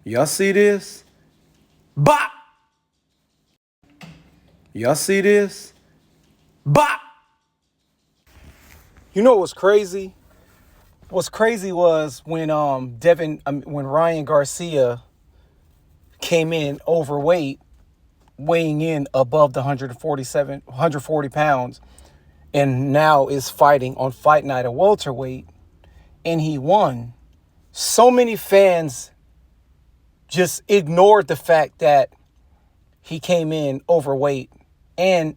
Y'all see this? Bop! Y'all see this? Bop! You know what's crazy? What's crazy was when when Ryan Garcia came in overweight, weighing in above the 140 pounds, and now is fighting on fight night at welterweight, and he won. So many fans just ignored the fact that he came in overweight and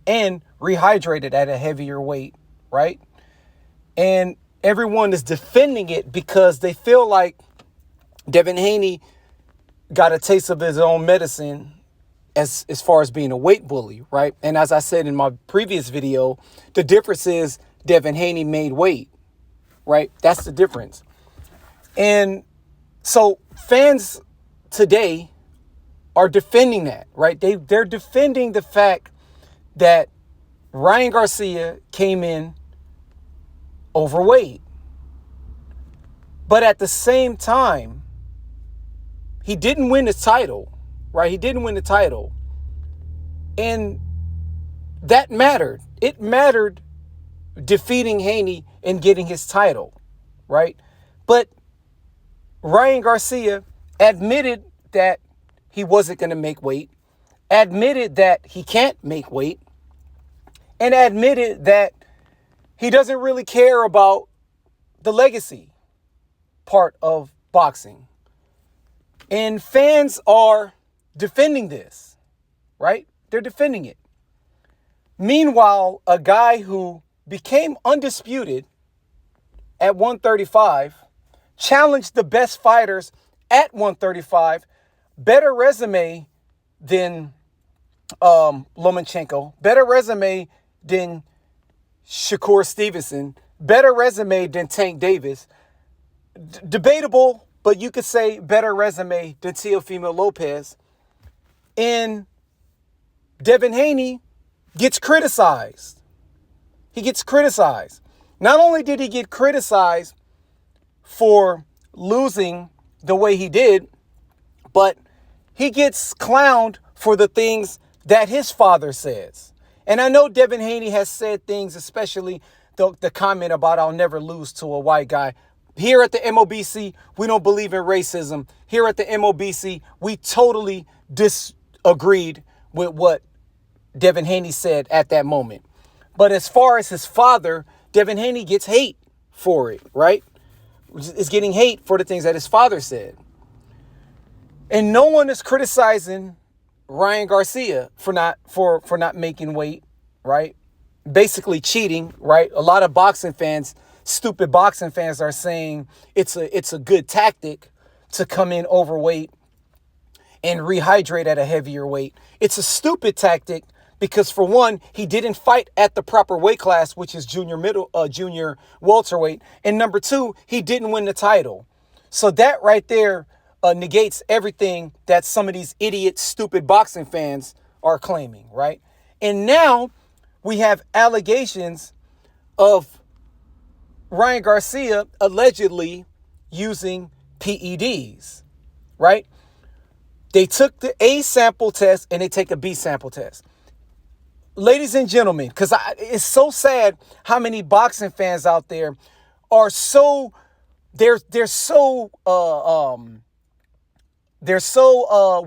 rehydrated at a heavier weight, right? And everyone is defending it because they feel like Devin Haney got a taste of his own medicine as far as being a weight bully, right? And as I said in my previous video, the difference is Devin Haney made weight, right? That's the difference. And so fans today are defending that, right? They're defending the fact that Ryan Garcia came in overweight. But at the same time, he didn't win the title, right? He didn't win the title. And that mattered. It mattered defeating Haney and getting his title, right? But Ryan Garcia admitted that he wasn't going to make weight, admitted that he can't make weight, and admitted that he doesn't really care about the legacy part of boxing. And fans are defending this, right? They're defending it. Meanwhile, a guy who became undisputed at 135, challenged the best fighters at 135, better resume than Lomachenko, better resume than Shakur Stevenson, better resume than Tank Davis. Debatable, but you could say better resume than Teofimo Lopez. And Devin Haney gets criticized. He gets criticized. Not only did he get criticized for losing the way he did, but he gets clowned for the things that his father says. And I know Devin Haney has said things, especially the comment about I'll never lose to a white guy. Here at the MOBC, we don't believe in racism. Here at the MOBC, we totally disagreed with what Devin Haney said at that moment. But as far as his father, Devin Haney gets hate for it, right? Is getting hate for the things that his father said. And no one is criticizing Ryan Garcia for not making weight, right? Basically cheating, right? A lot of boxing fans, stupid boxing fans, are saying it's a good tactic to come in overweight and rehydrate at a heavier weight. It's a stupid tactic because, for one, he didn't fight at the proper weight class, which is junior welterweight. And number two, he didn't win the title. So that right there negates everything that some of these idiot, stupid boxing fans are claiming, right? And now we have allegations of Ryan Garcia allegedly using PEDs, right? They took the A sample test and they take a B sample test. Ladies and gentlemen, because it's so sad how many boxing fans out there are so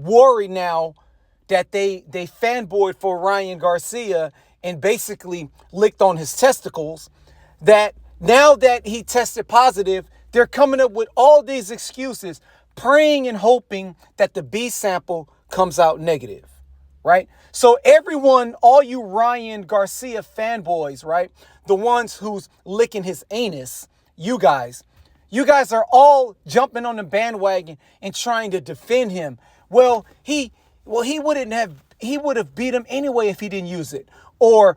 worried now that they fanboyed for Ryan Garcia and basically licked on his testicles, that now that he tested positive, they're coming up with all these excuses, praying and hoping that the B sample comes out negative, right? So everyone, all you Ryan Garcia fanboys, right? The ones who's licking his anus, you guys are all jumping on the bandwagon and trying to defend him. He would have beat him anyway if he didn't use it. Or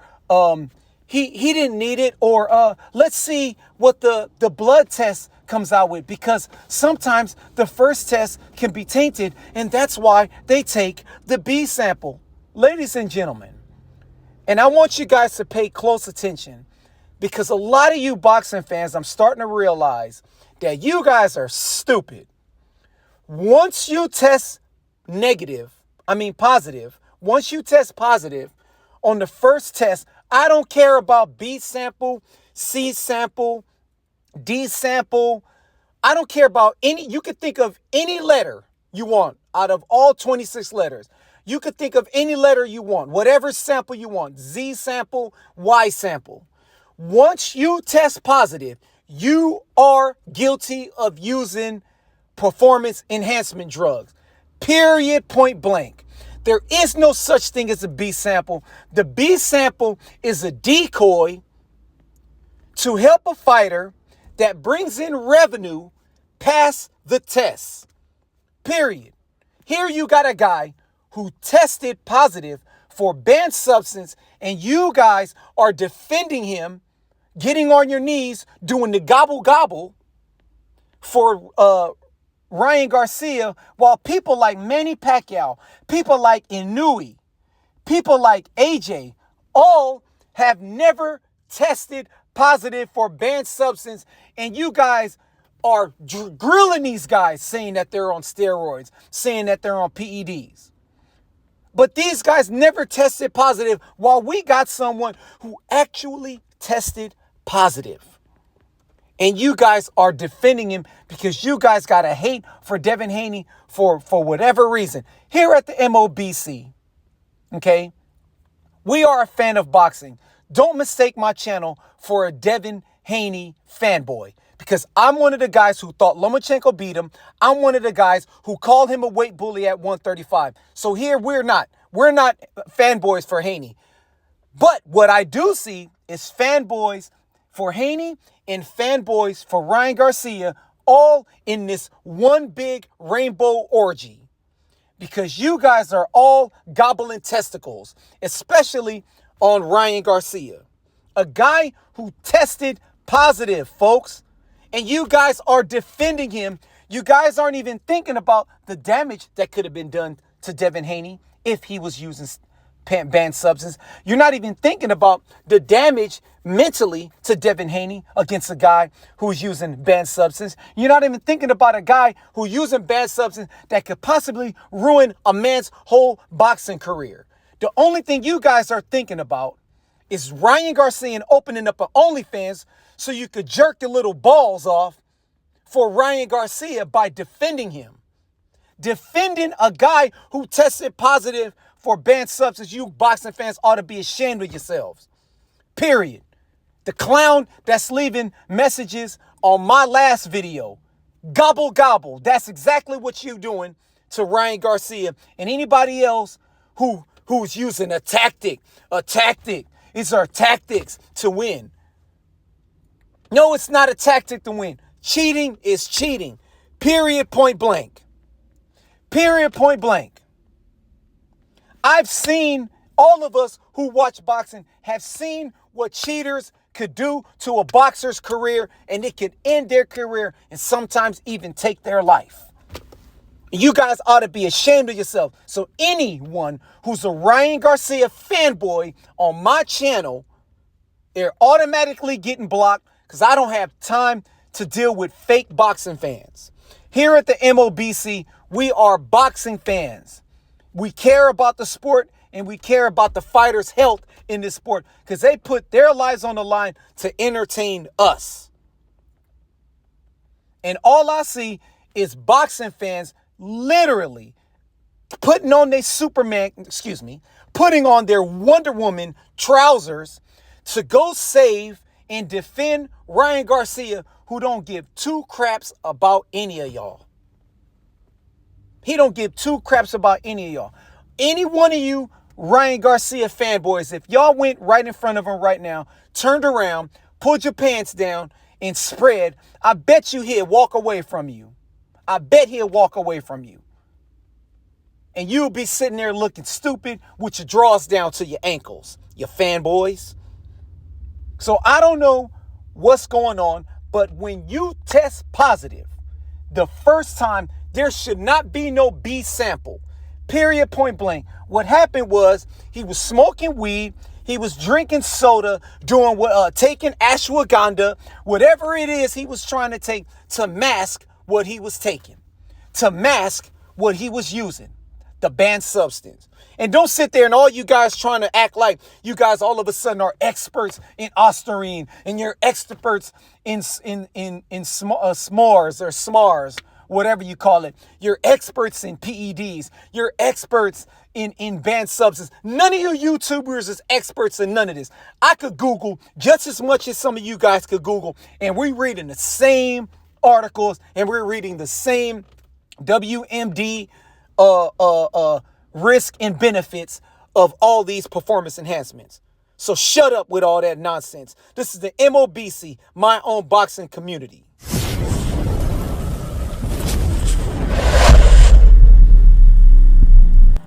he didn't need it. Or let's see what the blood test comes out with, because sometimes the first test can be tainted, and that's why they take the B sample. Ladies and gentlemen, and I want you guys to pay close attention, because a lot of you boxing fans, I'm starting to realize that you guys are stupid. Once you test positive, once you test positive on the first test, I don't care about B sample, C sample, D sample. I don't care about any, you could think of any letter you want out of all 26 letters. You could think of any letter you want, whatever sample you want, Z sample, Y sample. Once you test positive, you are guilty of using performance enhancement drugs. Period, point blank. There is no such thing as a B sample. The B sample is a decoy to help a fighter that brings in revenue pass the test. Period. Here you got a guy who tested positive for banned substance, and you guys are defending him, getting on your knees, doing the gobble gobble for Ryan Garcia, while people like Manny Pacquiao, people like Inouye, people like AJ, all have never tested positive for banned substance, and you guys are grilling these guys saying that they're on steroids, saying that they're on PEDs. But these guys never tested positive, while we got someone who actually tested positive. And you guys are defending him because you guys got a hate for Devin Haney for whatever reason. Here at the MOBC, okay, we are a fan of boxing. Don't mistake my channel for a Devin Haney fanboy, because I'm one of the guys who thought Lomachenko beat him. I'm one of the guys who called him a weight bully at 135. So here we're not fanboys for Haney. But what I do see is fanboys for Haney and fanboys for Ryan Garcia, all in this one big rainbow orgy. Because you guys are all gobbling testicles, especially on Ryan Garcia. A guy who tested positive, folks. And you guys are defending him. You guys aren't even thinking about the damage that could have been done to Devin Haney if he was using banned substance. You're not even thinking about the damage mentally to Devin Haney against a guy who's using banned substance. You're not even thinking about a guy who's using banned substance that could possibly ruin a man's whole boxing career. The only thing you guys are thinking about is Ryan Garcia opening up an OnlyFans so you could jerk your little balls off for Ryan Garcia by defending him. Defending a guy who tested positive for banned substance. You boxing fans ought to be ashamed of yourselves. Period. The clown that's leaving messages on my last video. Gobble, gobble. That's exactly what you're doing to Ryan Garcia and anybody else who's using a tactic. A tactic. These are tactics to win. No, it's not a tactic to win. Cheating is cheating. Period, point blank. Period, point blank. I've seen, all of us who watch boxing have seen what cheaters could do to a boxer's career, and it could end their career and sometimes even take their life. You guys ought to be ashamed of yourself. So anyone who's a Ryan Garcia fanboy on my channel, they're automatically getting blocked because I don't have time to deal with fake boxing fans. Here at the MOBC, we are boxing fans. We care about the sport and we care about the fighters' health in this sport because they put their lives on the line to entertain us. And all I see is boxing fans literally putting on their putting on their Wonder Woman trousers to go save and defend Ryan Garcia, who don't give two craps about any of y'all. He don't give two craps about any of y'all. Any one of you Ryan Garcia fanboys, if y'all went right in front of him right now, turned around, pulled your pants down, and spread, I bet you he'll walk away from you. I bet he'll walk away from you. And you'll be sitting there looking stupid with your drawers down to your ankles, you fanboys. So I don't know what's going on, but when you test positive, the first time, there should not be no B sample. Period, point blank. What happened was he was smoking weed, he was drinking soda, taking ashwagandha, whatever it is he was trying to take to mask what he was taking, to mask what he was using, the banned substance. And don't sit there and all you guys trying to act like you guys all of a sudden are experts in Ostarine and you're experts in s'mores or smars, whatever you call it. You're experts in PEDs. You're experts in banned substances. None of you YouTubers is experts in none of this. I could Google just as much as some of you guys could Google, and we're reading the same articles and we're reading the same WMD risk and benefits of all these performance enhancements. So shut up with all that nonsense. This is the MOBC, my own boxing community.